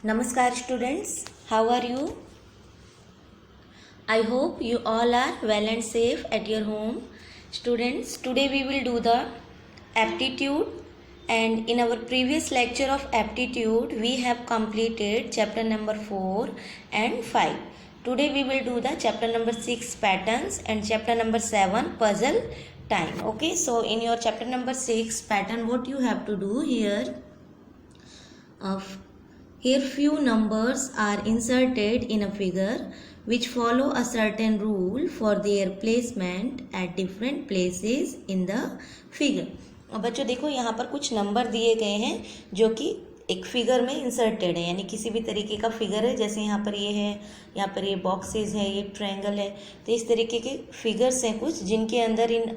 Namaskar students, how are you? I hope you all are well and safe at your home. Students, today we will do the aptitude, and in our previous lecture of aptitude we have completed chapter number 4 and 5. Today we will do the chapter number 6 patterns and chapter number 7 puzzle time. Okay, so in your chapter number 6 pattern, what you have to do here, here few numbers are inserted in a figure which follow a certain rule for their placement at different places in the figure. अब बच्चों देखो, यहाँ पर कुछ number दिए गए हैं जो कि एक फिगर में इंसर्टेड है, यानी किसी भी तरीके का फिगर है। जैसे यहाँ पर ये है, यहाँ पर ये बॉक्सेस है, ये ट्रायंगल है, तो इस तरीके के फिगर्स हैं कुछ जिनके अंदर इन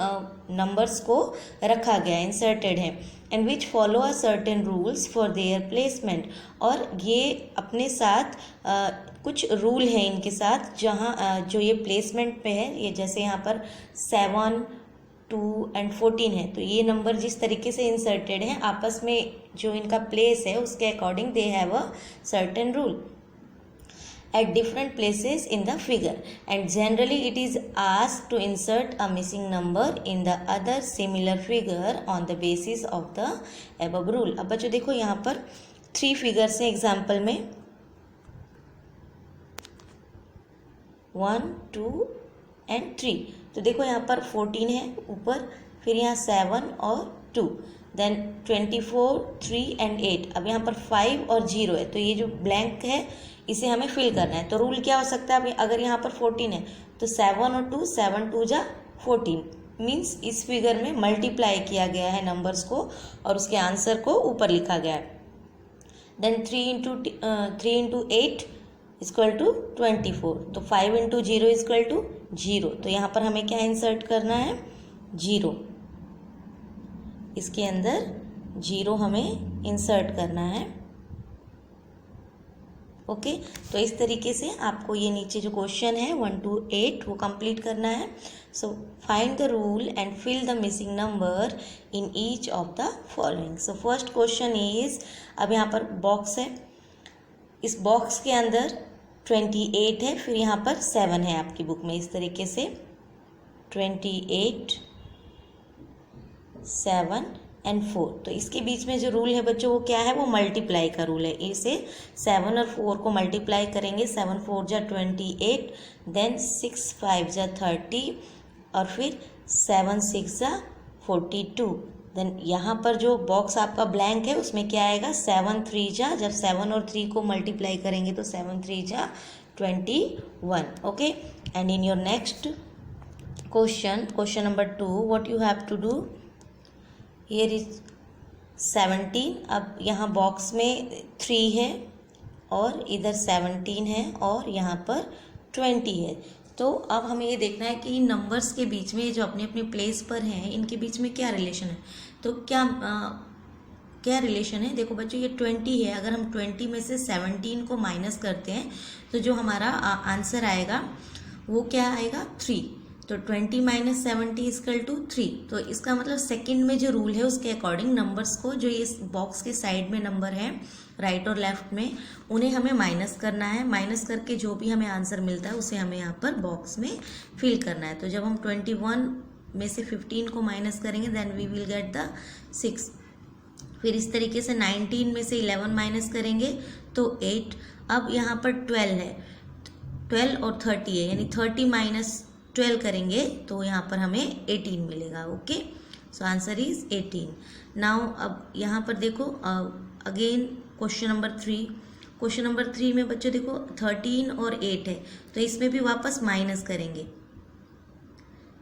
नंबर्स को रखा गया है, इंसर्टेड है, and which follow a certain rules for their placement. और ये अपने साथ कुछ रूल है इनके साथ, जहाँ जो ये प्लेसमेंट पे है, ये जैसे यहाँ पर 7, 2 एंड 14 है, तो ये नंबर जिस तरीके से इंसर्टेड है आपस में जो इनका प्लेस है उसके according they have a certain rule at different places in the figure, and generally it is asked to insert a missing number in the other similar figure on the basis of the above rule. अब बच्चों देखो, यहाँ पर 3 figures हैं example में, 1, 2 and 3। तो देखो यहाँ पर 14 है ऊपर, फिर यहाँ 7 और 2, देन 24, 3 एंड 8। अब यहाँ पर 5 और 0 है, तो ये जो ब्लैंक है इसे हमें फिल करना है। तो रूल क्या हो सकता है, अगर यहाँ पर 14 है तो 7 और 2, 7 2 जा 14, मीन्स इस फिगर में मल्टीप्लाई किया गया है नंबर्स को और उसके आंसर को ऊपर लिखा गया है। देन 3 इंटू 8 इक्वल टू 24, तो 5 इंटू 0 इक्वल टू 0। तो यहाँ पर हमें क्या इंसर्ट करना है, 0, इसके अंदर 0 हमें इंसर्ट करना है। ओके, तो इस तरीके से आपको ये नीचे जो क्वेश्चन है 1 to 8 वो कंप्लीट करना है। So find the rule and fill the missing number in each of the following. So first question is, अब यहाँ पर बॉक्स है, इस बॉक्स के अंदर 28 है, फिर यहाँ पर 7 है आपकी बुक में, इस तरीके से 28, 7 एंड 4। तो इसके बीच में जो रूल है बच्चों वो क्या है, वो मल्टीप्लाई का रूल है। इसे 7 और 4 को मल्टीप्लाई करेंगे, 7 4 जा 28, देन 6 5 जा 30, और फिर 7 6 जा 42। देन यहाँ पर जो बॉक्स आपका ब्लैंक है उसमें क्या आएगा, 7 3 जा, जब 7 और 3 को मल्टीप्लाई करेंगे तो 7 3 जा 21। Okay, and in your next question number 2, what you have to do, here is 17। अब यहाँ बॉक्स में 3 है और इधर 17 है और यहाँ पर 20 है। तो अब हमें ये देखना है कि इन नंबर्स के बीच में जो अपने अपने प्लेस पर हैं इनके बीच में क्या रिलेशन है। तो क्या रिलेशन है, देखो बच्चों ये 20 है, अगर हम 20 में से 17 को माइनस करते हैं तो जो हमारा आंसर आएगा वो क्या आएगा, 3। तो 20 माइनस 70 इक्वल टू 3। तो इसका मतलब सेकंड में जो रूल है उसके अकॉर्डिंग नंबर्स को, जो ये बॉक्स के साइड में नंबर है राइट और लेफ्ट में, उन्हें हमें माइनस करना है। माइनस करके जो भी हमें आंसर मिलता है उसे हमें यहाँ पर बॉक्स में फिल करना है। तो जब हम 21 में से 15 को माइनस करेंगे then we will get the 6। फिर इस तरीके से 19 में से 11 माइनस करेंगे तो 8। अब यहाँ पर 12 है, 12 और 30 है, यानी 30 माइनस 12 करेंगे तो यहाँ पर हमें 18 मिलेगा। Okay, so answer is 18। Now अब यहाँ पर देखो अगेन क्वेश्चन नंबर 3 में बच्चों देखो 13 और 8 है, तो इसमें भी वापस माइनस करेंगे,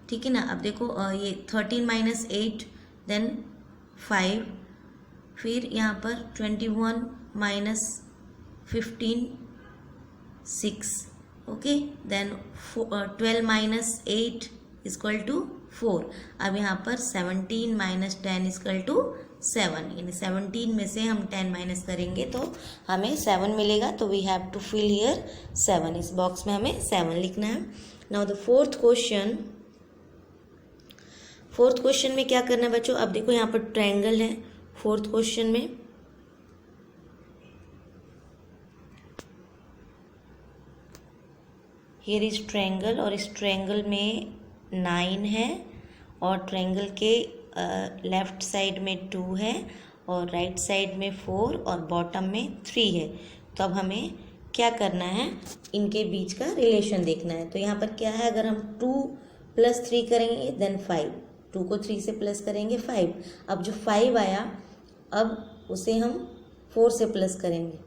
ठीक है ना। अब देखो ये 13 माइनस 8 देन 5, फिर यहाँ पर 21 minus 15 6, okay, then 12 minus 8 equal to 4। अब यहाँ पर 17 माइनस 10 इक्वल टू 7, यानी 17 में से हम 10 माइनस करेंगे तो हमें 7 मिलेगा। तो we have to fill here 7, इस बॉक्स में हमें 7 लिखना है। नाउ द फोर्थ क्वेश्चन में क्या करना है बच्चों, अब देखो यहाँ पर ट्रायंगल है फोर्थ क्वेश्चन में, हियर इज ट्रायंगल और इस ट्रायंगल में 9 है और ट्रायंगल के लेफ्ट साइड में 2 है और राइट साइड में 4 और बॉटम में 3 है। तो अब हमें क्या करना है, इनके बीच का रिलेशन देखना है। तो यहाँ पर क्या है, अगर हम 2 + 3 करेंगे देन 5, 2 को 3 से प्लस करेंगे 5। अब जो 5 आया अब उसे हम 4 से प्लस करेंगे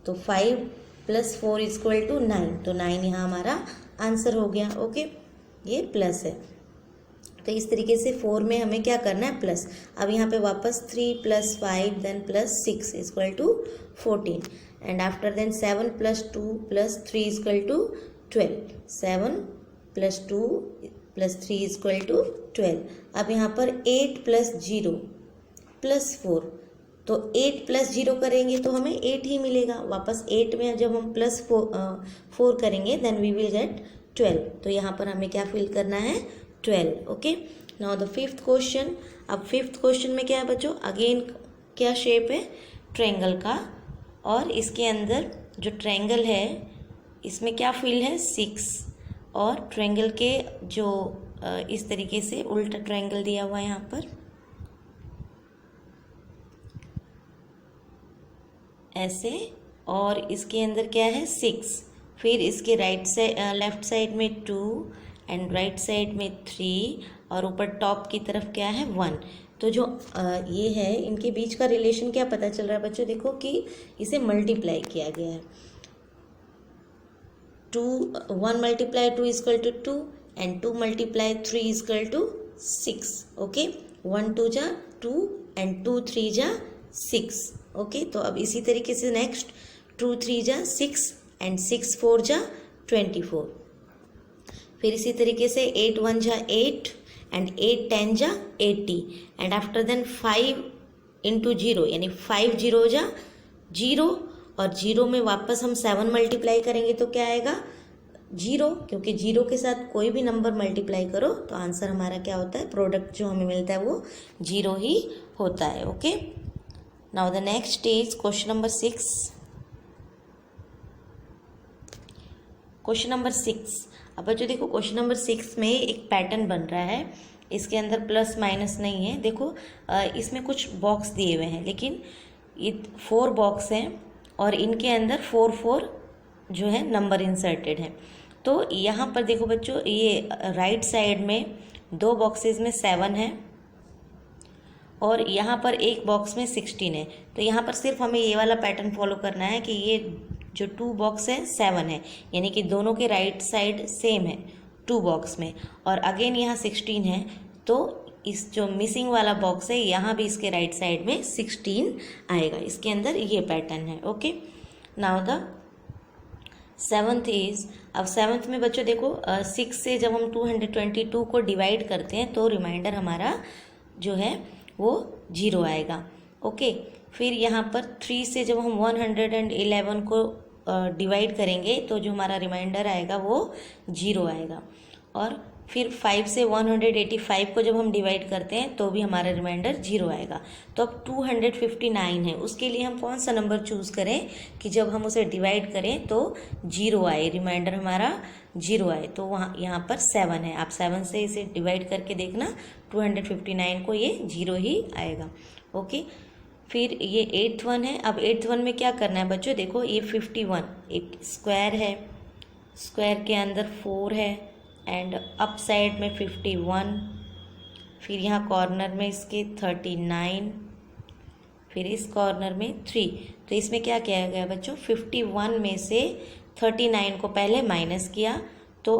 तो 5 + 4 = 9। तो 9 यहाँ हमारा आंसर हो गया। ओके, ये प्लस है। तो इस तरीके से 4 में हमें क्या करना है, प्लस। अब यहाँ पे वापस 3 + 5 देन +6 = 14 एंड आफ्टर देन 7 + 2 + 3 = 12। 7 + 2 + 3 = 12। अब यहाँ पर 8 + 0 + 4, तो 8 + 0 करेंगे तो हमें 8 ही मिलेगा। वापस 8 में जब हम +4 करेंगे देन वी विल गेट 12। तो यहाँ पर हमें क्या फिल करना है, 12। Okay, now the 5th question. अब 5th क्वेश्चन में क्या है बच्चों, अगेन क्या शेप है, ट्रायंगल का, और इसके अंदर जो ट्रायंगल है इसमें क्या फिल है, 6, और ट्रायंगल के जो इस तरीके से उल्टा ट्रायंगल दिया हुआ है यहाँ पर ऐसे, और इसके अंदर क्या है, 6। फिर इसके लेफ्ट साइड में 2 एंड राइट साइड में 3 और ऊपर टॉप की तरफ क्या है, 1। तो जो ये है इनके बीच का रिलेशन क्या पता चल रहा है बच्चों, देखो कि इसे मल्टीप्लाई किया गया है। 1 × 2 = 2 एंड 2 × 3 = 6। ओके, 1 2 जा 2 एंड 2 3 जा 6। ओके, तो अब इसी तरीके से नेक्स्ट 2 3 जा 6 एंड 6 4 जा 24। फिर इसी तरीके से 8 1 जा 8 एंड 8 10 जा 80 एंड आफ्टर देन 5 × 0 यानी 5 0 जा 0 और 0 में वापस हम 7 मल्टीप्लाई करेंगे तो क्या आएगा, 0, क्योंकि 0 के साथ कोई भी नंबर मल्टीप्लाई करो तो आंसर हमारा क्या होता है, प्रोडक्ट जो हमें मिलता है वो 0 ही होता है। Okay, now the next is question number 6। Question number 6। अब बच्चों देखो क्वेश्चन नंबर 6 में एक पैटर्न बन रहा है, इसके अंदर प्लस माइनस नहीं है। देखो इसमें कुछ बॉक्स दिए हुए हैं लेकिन ये 4 बॉक्स हैं और इनके अंदर 4 4 जो है नंबर इंसर्टेड है। तो यहाँ पर देखो बच्चों, ये राइट साइड में 2 बॉक्सेस में 7 है और यहाँ पर एक बॉक्स में 16 है। तो यहाँ पर सिर्फ हमें ये वाला पैटर्न फॉलो करना है कि ये जो 2 बॉक्स है 7 है, यानी कि दोनों के राइट साइड सेम है 2 बॉक्स में, और अगेन यहाँ 16 है। तो इस जो मिसिंग वाला बॉक्स है यहाँ भी इसके राइट साइड में 16 आएगा। इसके अंदर ये पैटर्न है। Okay, now the 7th is, अब 7th में बच्चों देखो 6 से जब हम 222 को डिवाइड करते हैं तो रिमाइंडर हमारा जो है वो 0 आएगा। ओके, फिर यहाँ पर 3 से जब हम 111 को डिवाइड करेंगे तो जो हमारा रिमाइंडर आएगा वो 0 आएगा। और फिर 5 से 185 को जब हम डिवाइड करते हैं तो भी हमारा रिमाइंडर 0 आएगा। तो अब 259 है, उसके लिए हम कौन सा नंबर चूज़ करें कि जब हम उसे डिवाइड करें तो 0 आए, रिमाइंडर हमारा 0 आए। तो वहाँ यहाँ पर 7 है, आप 7 से इसे डिवाइड करके देखना, 259 को ये 0 ही आएगा। ओके, फिर ये 8th वन है। अब 8th वन में क्या करना है बच्चों, देखो ये 51 एक स्क्वायर है, स्क्वायर के अंदर 4 है एंड अप साइड में 51, फिर यहाँ कॉर्नर में इसके 39, फिर इस कॉर्नर में 3। तो इसमें क्या किया गया बच्चों, 51 में से 39 को पहले माइनस किया तो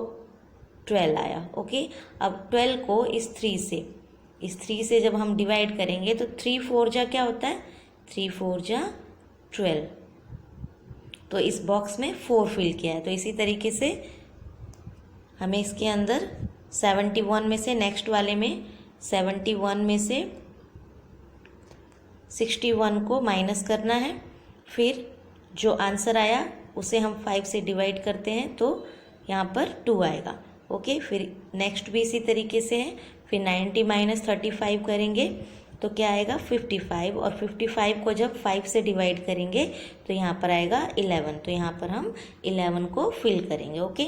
12 आया। ओके, अब 12 को इस 3 से जब हम डिवाइड करेंगे तो 3 4 जा क्या होता है, 3 4 जा 12। तो इस बॉक्स में 4 फिल किया है। तो इसी तरीके से हमें इसके अंदर 71 में से नेक्स्ट वाले में 71 में से 61 को माइनस करना है, फिर जो आंसर आया उसे हम 5 से डिवाइड करते हैं तो यहाँ पर 2 आएगा। ओके, फिर नेक्स्ट भी इसी तरीके से है, फिर 90 - 35 करेंगे तो क्या आएगा 55, और 55 को जब 5 से डिवाइड करेंगे तो यहाँ पर आएगा 11। तो यहाँ पर हम 11 को फिल करेंगे। Okay,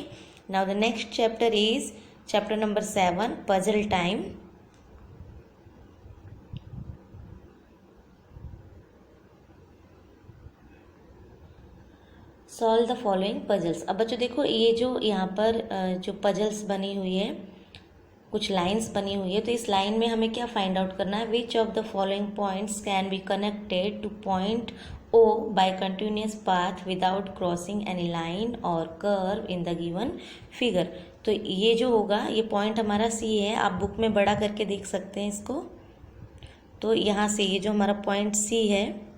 Now the next chapter is chapter number 7, puzzle time. Solve the following puzzles. अब बच्चों देखो ये जो यहाँ पर जो पजल्स बनी हुई है, कुछ लाइंस बनी हुई है, तो इस लाइन में हमें क्या फाइंड आउट करना है, which of the following points can be connected to point O by continuous path without crossing any line or curve in the given figure. तो ये जो होगा, ये पॉइंट हमारा सी है, आप बुक में बड़ा करके देख सकते हैं इसको। तो यहाँ से ये जो हमारा पॉइंट सी है,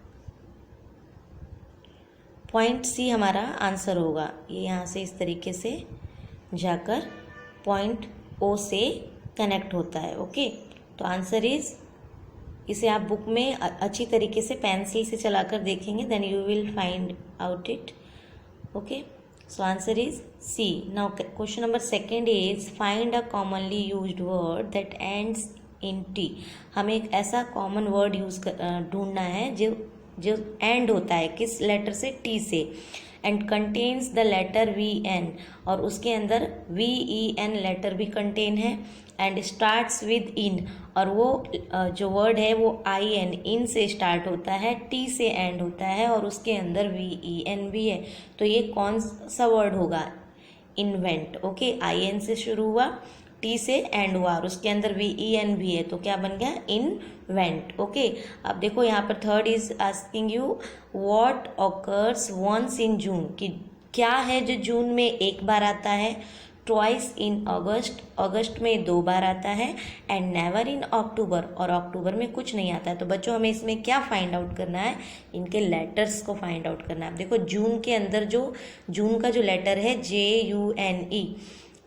पॉइंट सी हमारा आंसर होगा। ये यहाँ से इस तरीके से जाकर पॉइंट ओ से कनेक्ट होता है। ओके, तो आंसर इज, इसे आप बुक में अच्छी तरीके से पेंसिल से चलाकर देखेंगे, then you will find out it. Okay, so answer is C. Now question number second is find a commonly used word that ends in T. हमें एक ऐसा कॉमन वर्ड ढूंढना है जो एंड होता है किस लेटर से, टी से, and contains the letter V N, और उसके अंदर वी ई एन लेटर भी कंटेन है, एंड स्टार्ट्स विद इन, और वो जो वर्ड है वो आई एन, इन से स्टार्ट होता है, टी से एंड होता है, और उसके अंदर वी ई एन भी है। तो ये कौन सा वर्ड होगा, इन्वेंट। ओके, आई एन से शुरू हुआ, टी से एंड हुआ, और उसके अंदर वी ई एन भी है, तो क्या बन गया, इनवेंट। ओके, अब देखो यहाँ पर third is asking you what occurs once in June, कि क्या है जो जून में एक बार आता है, ट्वाइस इन अगस्त, अगस्त में 2 बार आता है, एंड नेवर इन अक्टूबर, और अक्टूबर में कुछ नहीं आता है। तो बच्चों हमें इसमें क्या फाइंड आउट करना है, इनके लेटर्स को फाइंड आउट करना है। देखो जून के अंदर जो जून का जो लेटर है JUNE,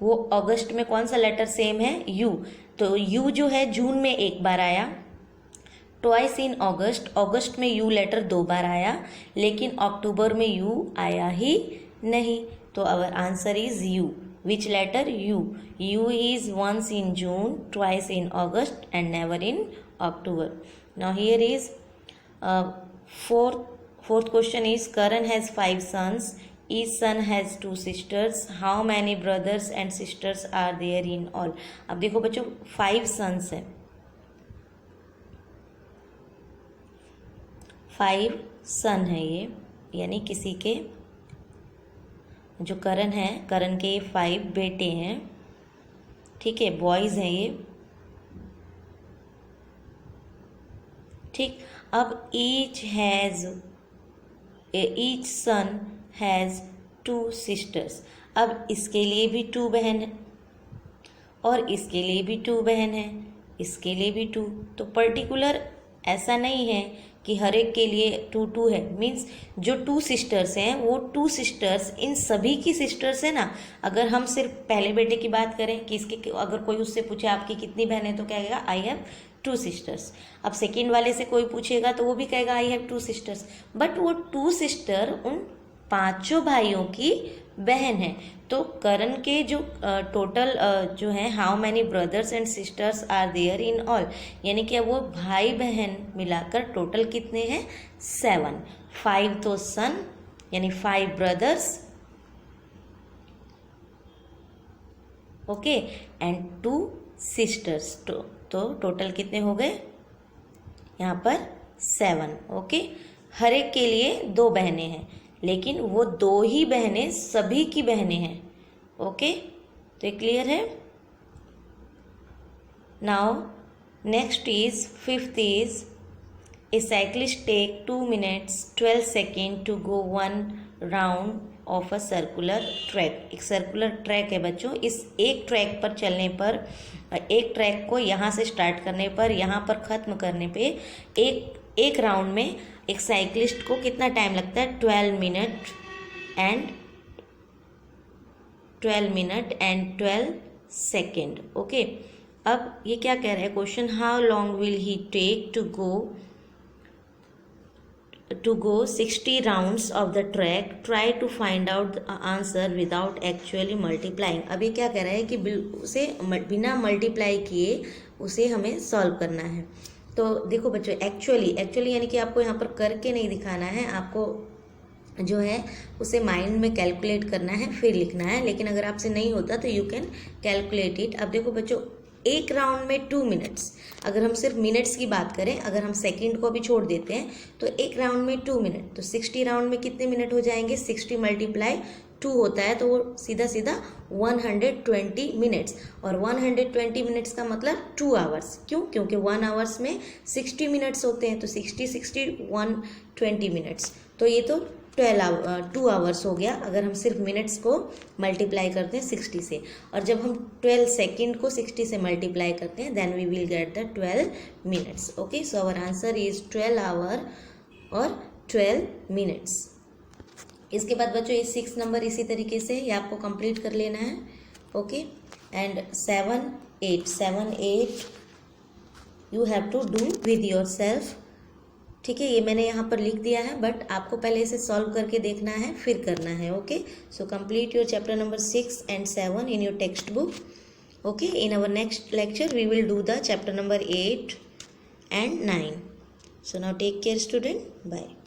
वो अगस्त में कौन सा लेटर सेम है, यू। तो यू जो है जून में एक बार आया, ट्वाइस इन अगस्त, अगस्त में यू लेटर 2 बार आया, लेकिन अक्टूबर में यू आया ही नहीं। तो our answer is U. Which letter, U. U is once in June, twice in August, and never in October. Now here is fourth question is Karan has 5 sons. Each son has 2 sisters. How many brothers and sisters are there in all? अब देखो बच्चों 5 sons हैं, 5 सन है ये, यानी किसी के जो करण है, करण के 5 बेटे हैं, ठीक है, बॉयज़ हैं ये, ठीक। अब ईच सन हैज़ 2 सिस्टर्स। अब इसके लिए भी 2 बहन है, और इसके लिए भी 2 बहन है, इसके लिए भी 2। तो पर्टिकुलर ऐसा नहीं है कि हर एक के लिए 2 है, मीन्स जो 2 सिस्टर्स हैं वो 2 सिस्टर्स इन सभी की सिस्टर्स है ना। अगर हम सिर्फ पहले बेटे की बात करें कि इसके, अगर कोई उससे पूछे आपकी कितनी बहन है, तो क्या कहेगा, आई हैव 2 सिस्टर्स। अब सेकेंड वाले से कोई पूछेगा तो वो भी कहेगा आई हैव 2 सिस्टर्स, बट वो 2 सिस्टर उन 5 भाइयों की बहन है। तो करण के जो टोटल जो है, how many brothers and sisters are there in all, यानी कि वो भाई बहन मिलाकर टोटल कितने हैं, 7। 5 तो सन, यानी 5 ब्रदर्स, ओके, एंड 2 सिस्टर्स। तो टोटल कितने हो गए यहाँ पर, 7। ओके, हर एक के लिए 2 बहनें हैं, लेकिन वो 2 ही बहनें सभी की बहनें हैं। ओके, तो ये क्लियर है। Now next is 5th is a cyclist take 2 minutes 12 seconds to go 1 round of a circular track. एक सर्कुलर ट्रैक है बच्चों, इस एक ट्रैक पर चलने पर, एक ट्रैक को यहाँ से स्टार्ट करने पर यहाँ पर ख़त्म करने पे एक राउंड में एक साइक्लिस्ट को कितना टाइम लगता है, 12 minutes and 12 seconds। ओके, अब ये क्या कह रहा है question, how long will he take to go 60 rounds of the track, try to find out the answer without actually multiplying. अभी क्या कह रहा है कि उसे बिना मल्टीप्लाई किए उसे हमें सॉल्व करना है। तो देखो बच्चों, एक्चुअली यानी कि आपको यहाँ पर करके नहीं दिखाना है, आपको जो है उसे माइंड में कैलकुलेट करना है, फिर लिखना है। लेकिन अगर आपसे नहीं होता तो यू कैन कैलकुलेट इट। अब देखो बच्चों, एक राउंड में 2 मिनट्स, अगर हम सिर्फ मिनट्स की बात करें, अगर हम सेकंड को भी छोड़ देते हैं तो एक राउंड में 2 मिनट, तो 60 राउंड में कितने मिनट हो जाएंगे? 60 मल्टीप्लाई 2 होता है, तो वो सीधा सीधा 120 मिनट्स। और 120 मिनट्स का मतलब 2 आवर्स। क्यों? क्योंकि 1 आवर्स में 60 मिनट्स होते हैं, तो 60 60 120 मिनट्स, तो ये तो 2 आवर्स हो गया अगर हम सिर्फ मिनट्स को मल्टीप्लाई करते हैं 60 से। और जब हम 12 सेकेंड को 60 से मल्टीप्लाई करते हैं then we will get the 12 minutes. Okay, so our answer is 12 hour और 12 मिनट्स। इसके बाद बच्चों ये 6 नंबर इसी तरीके से ये आपको कंप्लीट कर लेना है। Okay, and 7 8 you have to do with yourself. ठीक है, ये मैंने यहाँ पर लिख दिया है, बट आपको पहले इसे सॉल्व करके देखना है, फिर करना है। Okay, so complete your chapter number 6 and 7 in your textbook. Okay, in our next lecture we will do the chapter number 8 and 9. So now take care student, bye.